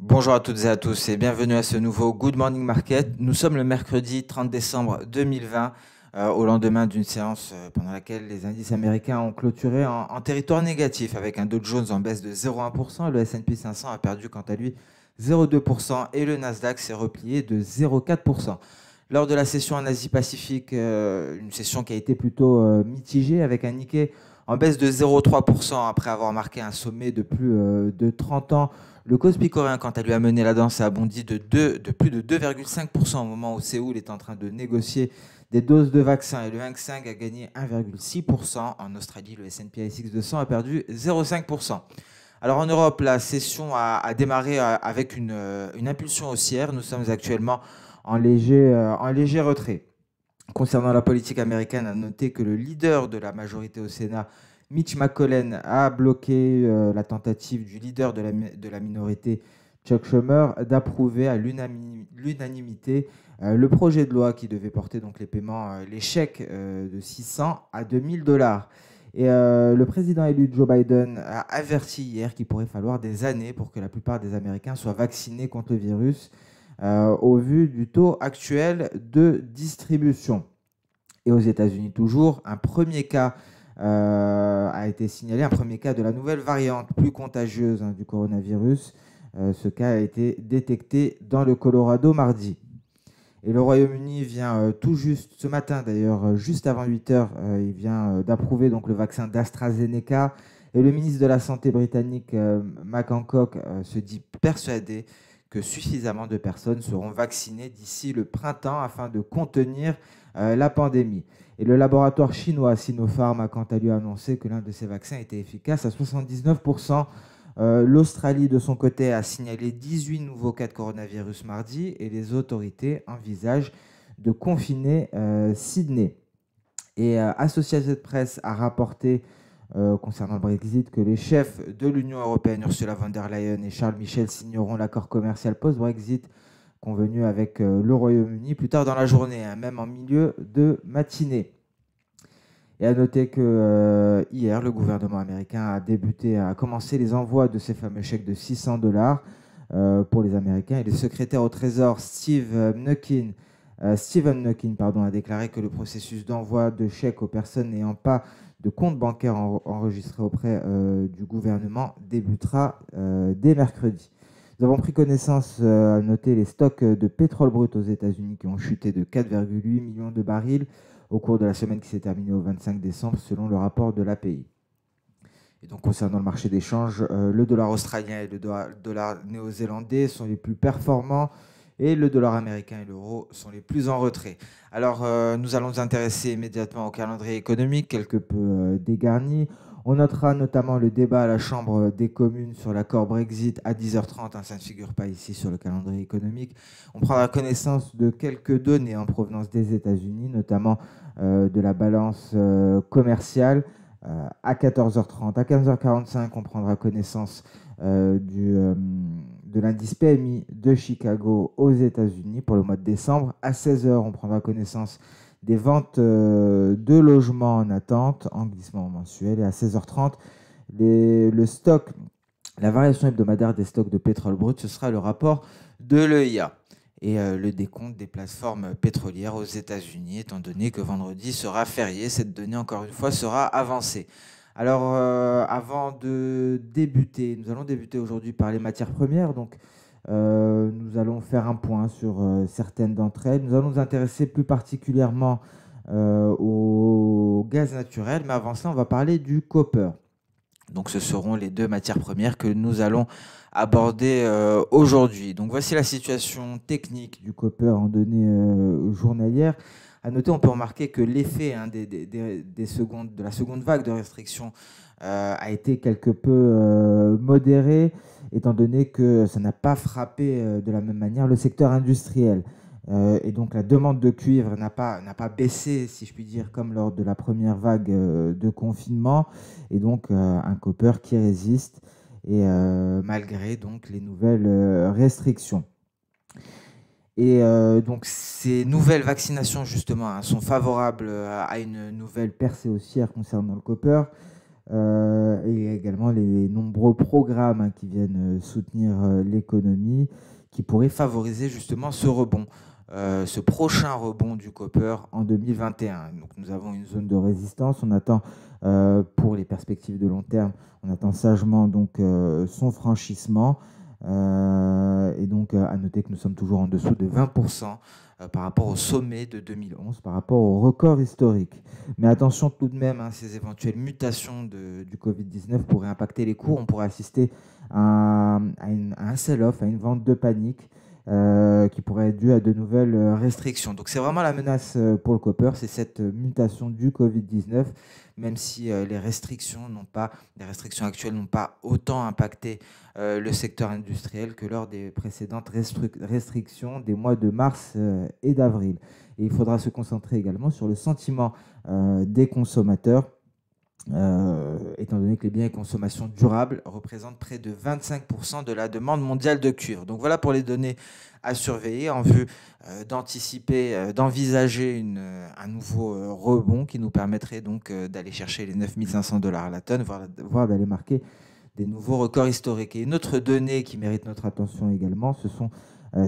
Bonjour à toutes et à tous et bienvenue à ce nouveau Good Morning Market. Nous sommes le mercredi 30 décembre 2020, au lendemain d'une séance pendant laquelle les indices américains ont clôturé en territoire négatif avec un Dow Jones en baisse de 0,1% et le S&P 500 a perdu quant à lui 0,2% et le Nasdaq s'est replié de 0,4%. Lors de la session en Asie-Pacifique, une session qui a été plutôt mitigée avec un Nikkei en baisse de 0,3% après avoir marqué un sommet de plus de 30 ans. Le Kospi coréen, quant à lui, a mené la danse et a bondi de plus de 2,5% au moment où Séoul est en train de négocier des doses de vaccins. Et le Hang Seng a gagné 1,6%. En Australie, le S&P ASX 200 a perdu 0,5%. Alors en Europe, la session a démarré avec une impulsion haussière. Nous sommes actuellement en léger retrait. Concernant la politique américaine, à noter que le leader de la majorité au Sénat, Mitch McConnell, a bloqué la tentative du leader de la minorité, Chuck Schumer, d'approuver à l'unanimité le projet de loi qui devait porter donc les paiements, les chèques de 600 à 2000 dollars. Et le président élu Joe Biden a averti hier qu'il pourrait falloir des années pour que la plupart des Américains soient vaccinés contre le virus au vu du taux actuel de distribution. Et aux États-Unis toujours, un premier cas a été signalé, un premier cas de la nouvelle variante plus contagieuse du coronavirus. Ce cas a été détecté dans le Colorado mardi. Et le Royaume-Uni vient tout juste, ce matin d'ailleurs, juste avant 8 heures, il vient d'approuver donc le vaccin d'AstraZeneca. Et le ministre de la Santé britannique, Matt Hancock, se dit persuadé que suffisamment de personnes seront vaccinées d'ici le printemps afin de contenir la pandémie. Et le laboratoire chinois Sinopharm a quant à lui annoncé que l'un de ces vaccins était efficace à 79%. L'Australie, de son côté, a signalé 18 nouveaux cas de coronavirus mardi et les autorités envisagent de confiner Sydney. Et Associated Press a rapporté concernant le Brexit que les chefs de l'Union européenne, Ursula von der Leyen et Charles Michel, signeront l'accord commercial post-Brexit convenu avec le Royaume-Uni plus tard dans la journée, même en milieu de matinée. Et à noter que hier, le gouvernement américain a commencé les envois de ces fameux chèques de 600 dollars pour les Américains. Et le secrétaire au Trésor, Stephen Mnuchin, a déclaré que le processus d'envoi de chèques aux personnes n'ayant pas de compte bancaire enregistré auprès du gouvernement débutera dès mercredi. Nous avons pris connaissance, à noter les stocks de pétrole brut aux États-Unis qui ont chuté de 4,8 millions de barils au cours de la semaine qui s'est terminée au 25 décembre, selon le rapport de l'API. Et donc, concernant le marché d'échange, le dollar australien et le dollar néo-zélandais sont les plus performants et le dollar américain et l'euro sont les plus en retrait. Alors, nous allons nous intéresser immédiatement au calendrier économique, quelque peu dégarni. On notera notamment le débat à la Chambre des communes sur l'accord Brexit à 10h30. Ça ne figure pas ici sur le calendrier économique. On prendra connaissance de quelques données en provenance des États-Unis, notamment de la balance commerciale à 14h30. À 15h45, on prendra connaissance de l'indice PMI de Chicago aux États-Unis pour le mois de décembre. À 16h, on prendra connaissance des ventes de logements en attente, en glissement mensuel. Et à 16h30, le stock, la variation hebdomadaire des stocks de pétrole brut, ce sera le rapport de l'EIA. Et le décompte des plateformes pétrolières aux États-Unis, étant donné que vendredi sera férié, cette donnée, encore une fois, sera avancée. Alors, avant de débuter, nous allons débuter aujourd'hui par les matières premières. Donc, nous allons faire un point sur certaines d'entre elles. Nous allons nous intéresser plus particulièrement au gaz naturel, mais avant cela, on va parler du copper. Donc, ce seront les deux matières premières que nous allons aborder aujourd'hui. Donc, voici la situation technique du copper en données journalières. À noter, on peut remarquer que l'effet de la seconde vague de restrictions a été quelque peu modéré, étant donné que ça n'a pas frappé de la même manière le secteur industriel. Et donc la demande de cuivre n'a pas baissé, si je puis dire, comme lors de la première vague de confinement, et donc un copper qui résiste, et malgré donc les nouvelles restrictions. Et donc ces nouvelles vaccinations justement sont favorables à une nouvelle percée haussière concernant le copper. Et il y a également les nombreux programmes qui viennent soutenir l'économie, qui pourraient favoriser justement ce rebond, ce prochain rebond du copper en 2021. Donc nous avons une zone de résistance, on attend pour les perspectives de long terme, on attend sagement donc son franchissement. Et donc à noter que nous sommes toujours en dessous de 20% par rapport au sommet de 2011, par rapport au record historique. Mais attention tout de même, ces éventuelles mutations du Covid-19 pourraient impacter les cours. On pourrait assister à un sell-off, à une vente de panique qui pourrait être due à de nouvelles restrictions. Donc c'est vraiment la menace pour le copper, c'est cette mutation du Covid-19, même si les restrictions actuelles n'ont pas autant impacté le secteur industriel que lors des précédentes restrictions des mois de mars et d'avril. Et il faudra se concentrer également sur le sentiment des consommateurs, étant donné que les biens et consommations durables représentent près de 25% de la demande mondiale de cuivre. Donc voilà pour les données à surveiller en vue d'anticiper, d'envisager un nouveau rebond qui nous permettrait donc d'aller chercher les 9 500 $ la tonne, voire d'aller marquer des nouveaux records historiques. Et une autre donnée qui mérite notre attention également,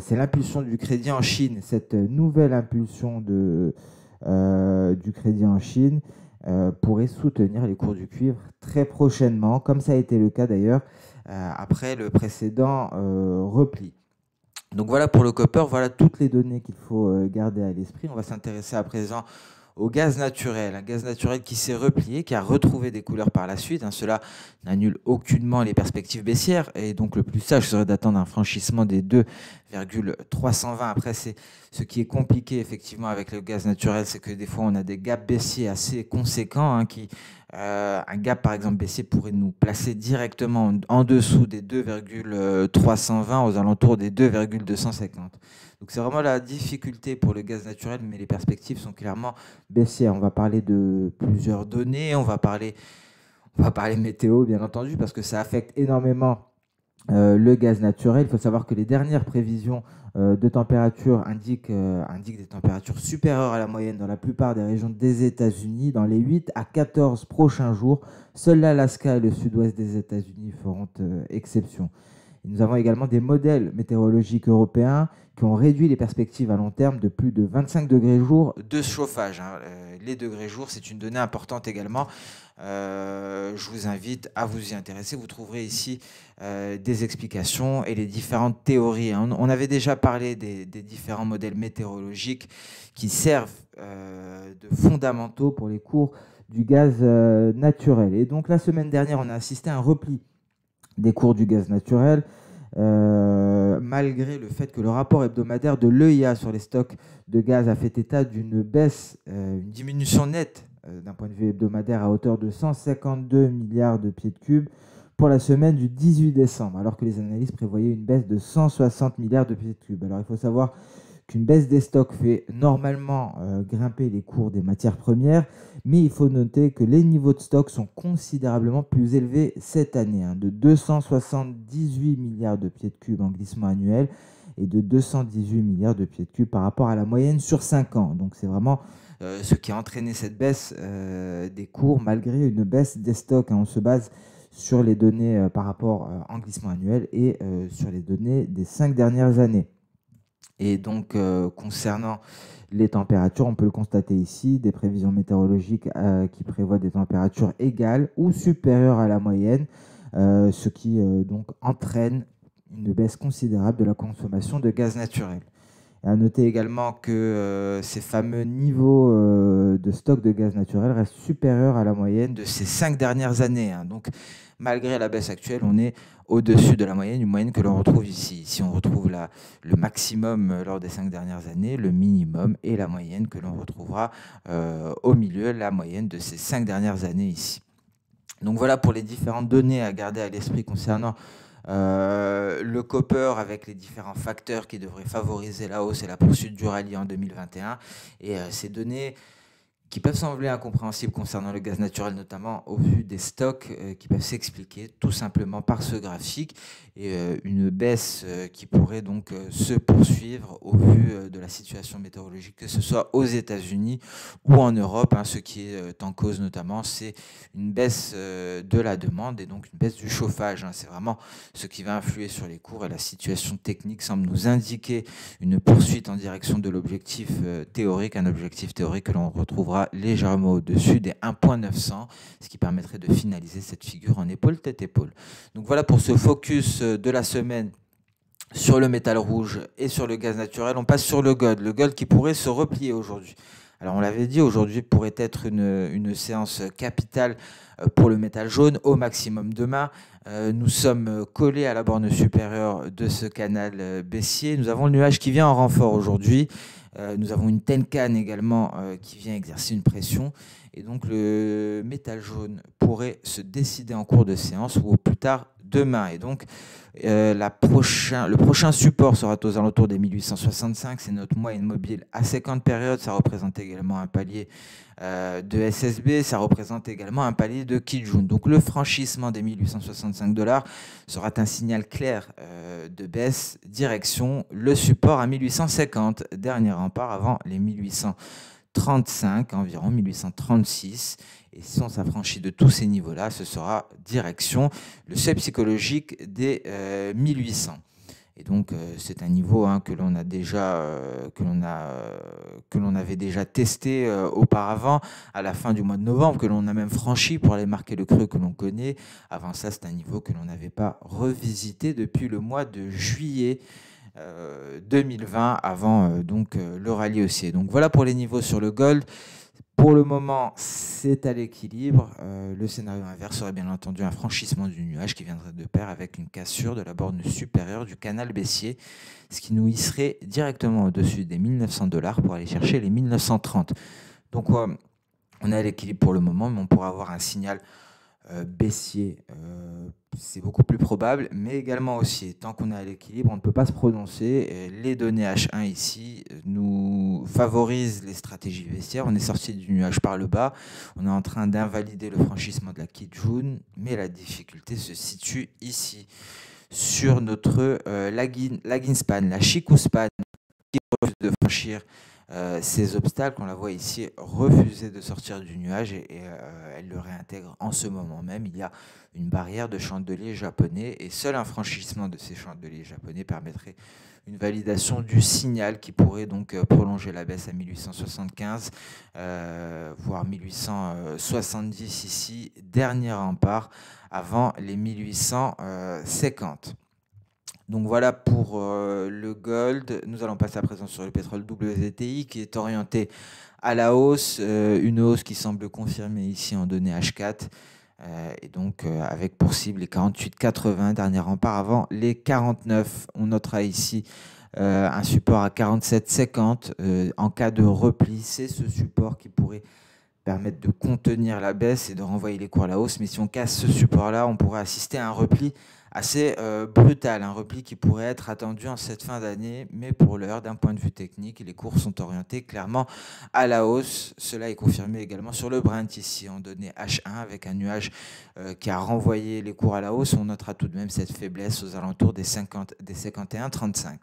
c'est l'impulsion du crédit en Chine. Cette nouvelle impulsion du crédit en Chine pourrait soutenir les cours du cuivre très prochainement, comme ça a été le cas d'ailleurs après le précédent repli. Donc voilà pour le copper, voilà toutes les données qu'il faut garder à l'esprit. On va s'intéresser à présent au gaz naturel, un gaz naturel qui s'est replié, qui a retrouvé des couleurs par la suite. Cela n'annule aucunement les perspectives baissières et donc le plus sage serait d'attendre un franchissement des 2,320. Après, c'est ce qui est compliqué effectivement avec le gaz naturel, c'est que des fois on a des gaps baissiers assez conséquents un gap par exemple baissier pourrait nous placer directement en dessous des 2,320 aux alentours des 2,250. Donc c'est vraiment la difficulté pour le gaz naturel, mais les perspectives sont clairement baissières. On va parler de plusieurs données, on va parler météo bien entendu, parce que ça affecte énormément le gaz naturel. Il faut savoir que les dernières prévisions de température indiquent des températures supérieures à la moyenne dans la plupart des régions des États-Unis dans les 8 à 14 prochains jours. Seuls l'Alaska et le sud-ouest des États-Unis feront exception. Et nous avons également des modèles météorologiques européens qui ont réduit les perspectives à long terme de plus de 25 degrés jour de chauffage. Les degrés jour, c'est une donnée importante également. Je vous invite à vous y intéresser. Vous trouverez ici des explications et les différentes théories. On avait déjà parlé des différents modèles météorologiques qui servent de fondamentaux pour les cours du gaz naturel. Et donc la semaine dernière, on a assisté à un repli des cours du gaz naturel, malgré le fait que le rapport hebdomadaire de l'EIA sur les stocks de gaz a fait état d'une baisse, une diminution nette d'un point de vue hebdomadaire à hauteur de 152 milliards de pieds cubes pour la semaine du 18 décembre, alors que les analystes prévoyaient une baisse de 160 milliards de pieds cubes. Alors il faut savoir qu'une baisse des stocks fait normalement grimper les cours des matières premières, mais il faut noter que les niveaux de stock sont considérablement plus élevés cette année, de 278 milliards de pieds cubes en glissement annuel et de 218 milliards de pieds cubes par rapport à la moyenne sur 5 ans. Donc c'est vraiment ce qui a entraîné cette baisse des cours malgré une baisse des stocks. On se base sur les données par rapport en glissement annuel et sur les données des 5 dernières années. Et donc, concernant les températures, on peut le constater ici, des prévisions météorologiques qui prévoient des températures égales ou supérieures à la moyenne, ce qui donc entraîne une baisse considérable de la consommation de gaz naturel. Et à noter également que ces fameux niveaux de stock de gaz naturel restent supérieurs à la moyenne de ces 5 dernières années. Donc, malgré la baisse actuelle, on est au-dessus de la moyenne, une moyenne que l'on retrouve ici. Ici, on retrouve le maximum lors des 5 dernières années, le minimum et la moyenne que l'on retrouvera au milieu, la moyenne de ces 5 dernières années ici. Donc voilà pour les différentes données à garder à l'esprit concernant le copper, avec les différents facteurs qui devraient favoriser la hausse et la poursuite du rallye en 2021. Et ces données qui peuvent sembler incompréhensibles concernant le gaz naturel, notamment au vu des stocks qui peuvent s'expliquer tout simplement par ce graphique et une baisse qui pourrait donc se poursuivre au vu de la situation météorologique, que ce soit aux États-Unis ou en Europe. Ce qui est en cause notamment, c'est une baisse de la demande et donc une baisse du chauffage. C'est vraiment ce qui va influer sur les cours et la situation technique semble nous indiquer une poursuite en direction de l'objectif théorique, un objectif théorique que l'on retrouvera légèrement au-dessus des 1,900, ce qui permettrait de finaliser cette figure en épaule tête-épaule. Donc voilà pour ce focus de la semaine sur le métal rouge et sur le gaz naturel. On passe sur le gold qui pourrait se replier aujourd'hui. Alors on l'avait dit, aujourd'hui pourrait être une séance capitale pour le métal jaune, au maximum demain. Nous sommes collés à la borne supérieure de ce canal baissier. Nous avons le nuage qui vient en renfort aujourd'hui. Nous avons une Tenkan également qui vient exercer une pression. Et donc le métal jaune pourrait se décider en cours de séance ou au plus tard demain. Et donc le prochain support sera aux alentours des 1865. C'est notre moyenne mobile à 50 périodes. Ça représente également un palier de SSB. Ça représente également un palier de Kijun. Donc le franchissement des 1865 $ sera un signal clair de baisse, direction le support à 1850. Dernier rempart avant les 1835, environ 1836. Et si on s'affranchit de tous ces niveaux-là, ce sera direction le seuil psychologique des 1800. Et donc, c'est un niveau que l'on a déjà, que l'on avait déjà testé auparavant, à la fin du mois de novembre, que l'on a même franchi pour aller marquer le creux que l'on connaît. Avant ça, c'est un niveau que l'on n'avait pas revisité depuis le mois de juillet 2020, avant le rallye haussier. Donc voilà pour les niveaux sur le gold. Pour le moment, c'est à l'équilibre. Le scénario inverse serait bien entendu un franchissement du nuage qui viendrait de pair avec une cassure de la borne supérieure du canal baissier, ce qui nous hisserait directement au-dessus des 1900 $ pour aller chercher les 1930. Donc on est à l'équilibre pour le moment, mais on pourra avoir un signal baissier, c'est beaucoup plus probable, mais également haussier. Tant qu'on est à l'équilibre, on ne peut pas se prononcer. Les données H1 ici nous favorisent les stratégies baissières. On est sorti du nuage par le bas. On est en train d'invalider le franchissement de la Kijun, mais la difficulté se situe ici, sur notre lagging span, la Chikou span, qui refuse de franchir ces obstacles. On la voit ici refuser de sortir du nuage et elle le réintègre en ce moment même. Il y a une barrière de chandelier japonais et seul un franchissement de ces chandeliers japonais permettrait une validation du signal qui pourrait donc prolonger la baisse à 1875, voire 1870 ici, dernier rempart avant les 1850. Donc voilà pour le gold. Nous allons passer à présent sur le pétrole WTI qui est orienté à la hausse, une hausse qui semble confirmée ici en données H4 et donc avec pour cible les 48,80, dernier rempart avant les 49. On notera ici un support à 47,50 en cas de repli. C'est ce support qui pourrait permettre de contenir la baisse et de renvoyer les cours à la hausse. Mais si on casse ce support-là, on pourrait assister à un repli assez brutal, un repli qui pourrait être attendu en cette fin d'année, mais pour l'heure, d'un point de vue technique, les cours sont orientés clairement à la hausse. Cela est confirmé également sur le Brent ici, en données H1, avec un nuage qui a renvoyé les cours à la hausse. On notera tout de même cette faiblesse aux alentours des 51,35.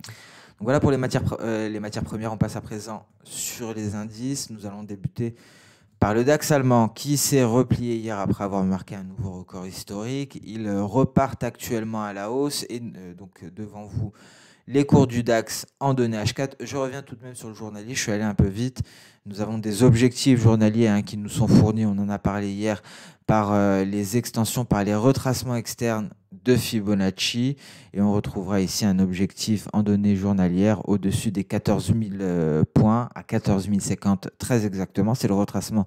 Donc voilà pour les matières premières. On passe à présent sur les indices. Nous allons débuter par le DAX allemand qui s'est replié hier après avoir marqué un nouveau record historique. Il repart actuellement à la hausse et donc devant vous les cours du DAX en données H4. Je reviens tout de même sur le journalier, je suis allé un peu vite. Nous avons des objectifs journaliers qui nous sont fournis, on en a parlé hier, par les extensions, par les retracements externes de Fibonacci. Et on retrouvera ici un objectif en données journalières au-dessus des 14 000 points, à 14 050 très exactement. C'est le retracement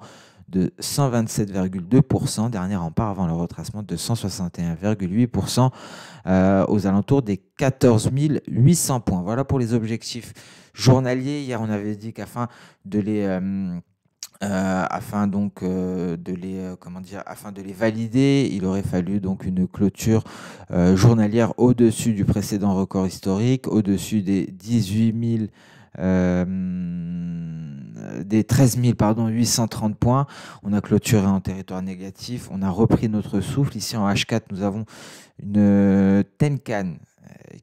de 127,2%, dernier rempart avant le retracement de 161,8% aux alentours des 14 800 points. Voilà pour les objectifs journaliers. Hier, on avait dit qu'afin de les... afin de les valider, il aurait fallu donc une clôture journalière au-dessus du précédent record historique, au-dessus des 13 830 points. On a clôturé en territoire négatif, on a repris notre souffle. Ici en H4, nous avons une Tenkan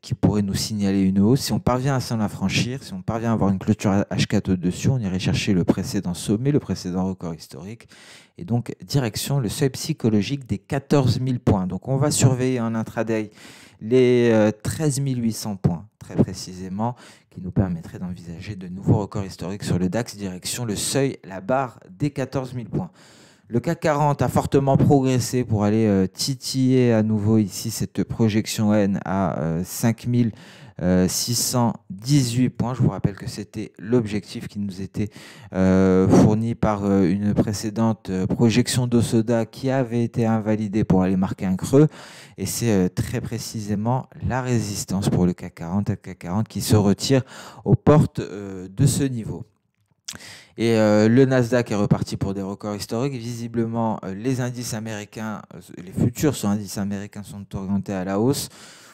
qui pourrait nous signaler une hausse. Si on parvient à s'en affranchir, si on parvient à avoir une clôture H4 au-dessus, on irait chercher le précédent sommet, le précédent record historique, et donc direction le seuil psychologique des 14 000 points. Donc on va surveiller en intraday les 13 800 points, très précisément, qui nous permettraient d'envisager de nouveaux records historiques sur le DAX, direction le seuil, la barre des 14 000 points. Le CAC 40 a fortement progressé pour aller titiller à nouveau ici cette projection N à 5 618 points. Je vous rappelle que c'était l'objectif qui nous était fourni par une précédente projection d'Osoda qui avait été invalidée pour aller marquer un creux. Et c'est très précisément la résistance pour le CAC 40, qui se retire aux portes de ce niveau. Et le Nasdaq est reparti pour des records historiques. Visiblement, les indices américains, les futurs sur indices américains sont orientés à la hausse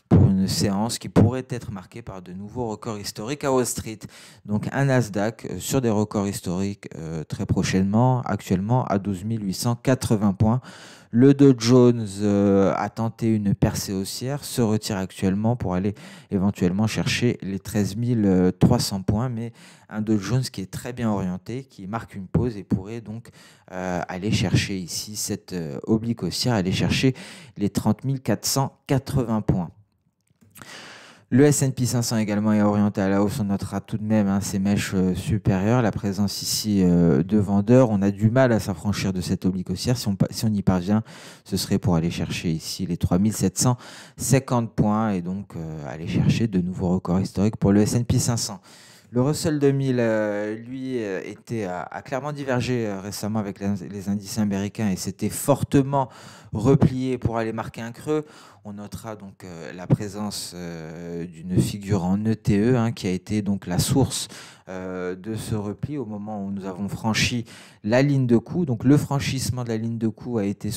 pour une séance qui pourrait être marquée par de nouveaux records historiques à Wall Street. Donc un Nasdaq sur des records historiques très prochainement, actuellement à 12 880 points. Le Dow Jones a tenté une percée haussière, se retire actuellement pour aller éventuellement chercher les 13 300 points, mais un Dow Jones qui est très bien orienté, qui marque une pause et pourrait donc aller chercher ici cette oblique haussière, aller chercher les 30 480 points. Le S&P 500 également est orienté à la hausse. On notera tout de même ces mèches supérieures, la présence ici de vendeurs. On a du mal à s'affranchir de cette oblique haussière. Si on y parvient, ce serait pour aller chercher ici les 3750 points et donc aller chercher de nouveaux records historiques pour le S&P 500. Le Russell 2000, lui, a clairement divergé récemment avec les indices américains et s'était fortement replié pour aller marquer un creux. On notera donc la présence d'une figure en ETE qui a été donc la source de ce repli au moment où nous avons franchi la ligne de coup. Donc le franchissement de la ligne de coup a été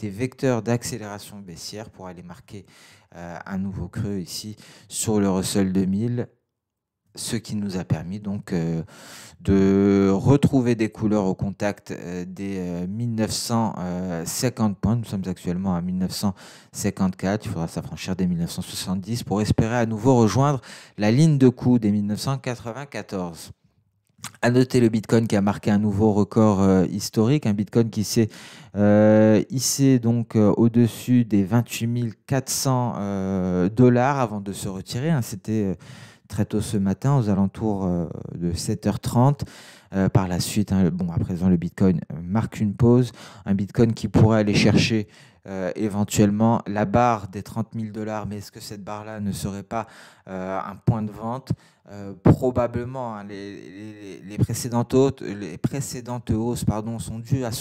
vecteur d'accélération baissière pour aller marquer un nouveau creux ici sur le Russell 2000. Ce qui nous a permis donc de retrouver des couleurs au contact des 1950 points. Nous sommes actuellement à 1954. Il faudra s'affranchir des 1970 pour espérer à nouveau rejoindre la ligne de coup des 1994. À noter le Bitcoin qui a marqué un nouveau record historique, un Bitcoin qui s'est hissé donc au-dessus des 28 400 dollars avant de se retirer. C'était très tôt ce matin, aux alentours de 7h30. Par la suite, à présent, le Bitcoin marque une pause. Un Bitcoin qui pourrait aller chercher éventuellement la barre des 30 000 dollars. Mais est-ce que cette barre-là ne serait pas un point de vente? Probablement. Les précédentes hausses sont dues à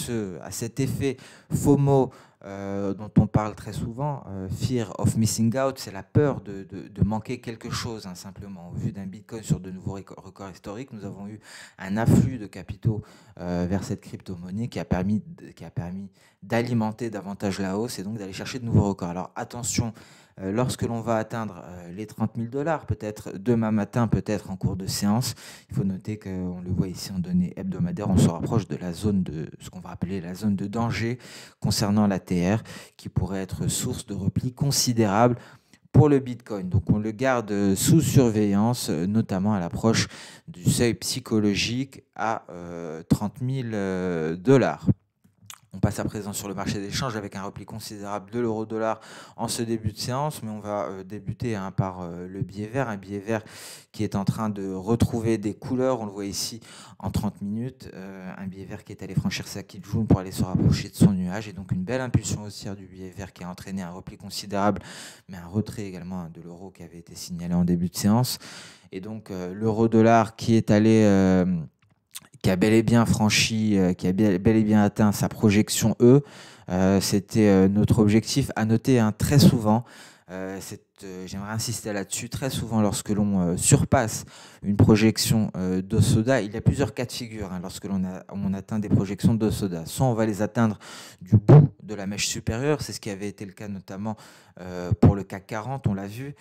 cet effet FOMO dont on parle très souvent, Fear of Missing Out, c'est la peur de manquer quelque chose, simplement. Au vu d'un Bitcoin sur de nouveaux records historiques, nous avons eu un afflux de capitaux vers cette crypto-monnaie qui a permis d'alimenter davantage la hausse et donc d'aller chercher de nouveaux records. Alors attention, lorsque l'on va atteindre les 30 000 dollars, peut-être demain matin, peut-être en cours de séance, il faut noter qu'on le voit ici en données hebdomadaires, on se rapproche de la zone de ce qu'on va appeler la zone de danger concernant l'ATR, qui pourrait être source de repli considérable pour le Bitcoin. Donc on le garde sous surveillance, notamment à l'approche du seuil psychologique à 30 000 dollars. On passe à présent sur le marché d'échange avec un repli considérable de l'euro-dollar en ce début de séance, mais on va débuter par le billet vert, un billet vert qui est en train de retrouver des couleurs, on le voit ici en 30 minutes, un billet vert qui est allé franchir sa Kijun pour aller se rapprocher de son nuage, et donc une belle impulsion haussière du billet vert qui a entraîné un repli considérable, mais un retrait également de l'euro qui avait été signalé en début de séance, et donc l'euro-dollar qui est allé... qui a bel et bien franchi, qui a bel et bien atteint sa projection E. C'était notre objectif. À noter très souvent, j'aimerais insister là-dessus, très souvent lorsque l'on surpasse une projection d'Osoda, il y a plusieurs cas de figure lorsque on atteint des projections d'Osoda. Soit on va les atteindre du bout de la mèche supérieure, c'est ce qui avait été le cas notamment pour le CAC 40, on l'a vu.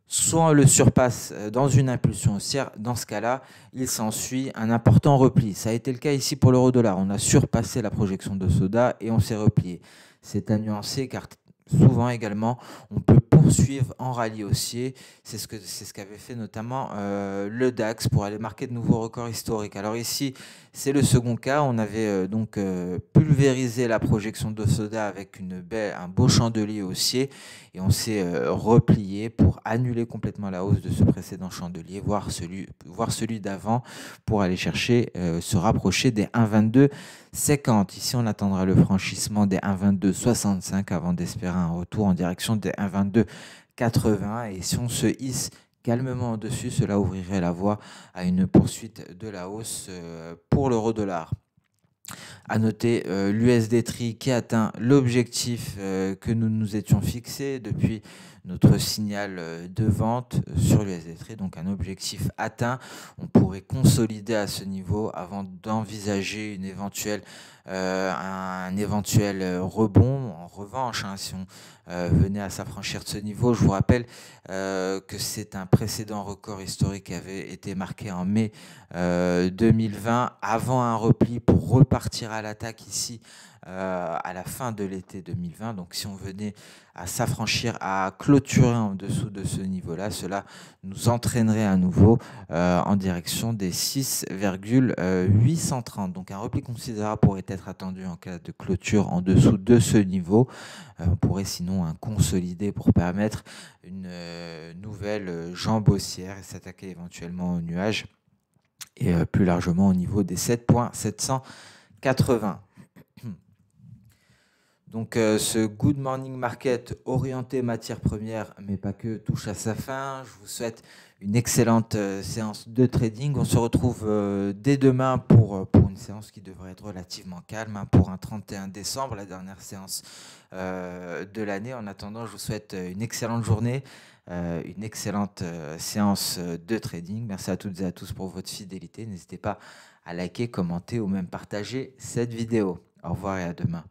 Soit on le surpasse dans une impulsion haussière, dans ce cas-là, il s'ensuit un important repli. Ça a été le cas ici pour l'euro-dollar. On a surpassé la projection d'Osoda et on s'est replié. C'est à nuancer car souvent également, on peut poursuivre en rallye haussier. C'est ce qu'avait fait notamment le DAX pour aller marquer de nouveaux records historiques. Alors ici, c'est le second cas. On avait pulvérisé la projection de Soda avec un beau chandelier haussier et on s'est replié pour annuler complètement la hausse de ce précédent chandelier, voire celui d'avant, pour aller chercher, se rapprocher des 1,2250. Ici, on attendra le franchissement des 1,2265 avant d'espérer un retour en direction des 1,2280. Et si on se hisse calmement au-dessus, cela ouvrirait la voie à une poursuite de la hausse pour l'euro-dollar. À noter l'USD TRI qui atteint l'objectif que nous nous étions fixés depuis notre signal de vente sur l'USD TRI, donc un objectif atteint. On pourrait consolider à ce niveau avant d'envisager un éventuel rebond. En revanche, si on venait à s'affranchir de ce niveau, je vous rappelle que c'est un précédent record historique qui avait été marqué en mai 2020, avant un repli pour repartir à l'attaque ici à la fin de l'été 2020. Donc si on venait à s'affranchir, à clôturer en dessous de ce niveau-là, cela nous entraînerait à nouveau en direction des 6,830. Donc un repli considérable pourrait être attendu en cas de clôture en dessous de ce niveau. On pourrait sinon consolider pour permettre une nouvelle jambe haussière et s'attaquer éventuellement au nuage et plus largement au niveau des 7,780. Donc ce Good Morning Market orienté matières premières, mais pas que, touche à sa fin. Je vous souhaite une excellente séance de trading. On se retrouve dès demain pour une séance qui devrait être relativement calme, pour un 31 décembre, la dernière séance de l'année. En attendant, je vous souhaite une excellente journée, une excellente séance de trading. Merci à toutes et à tous pour votre fidélité. N'hésitez pas à liker, commenter ou même partager cette vidéo. Au revoir et à demain.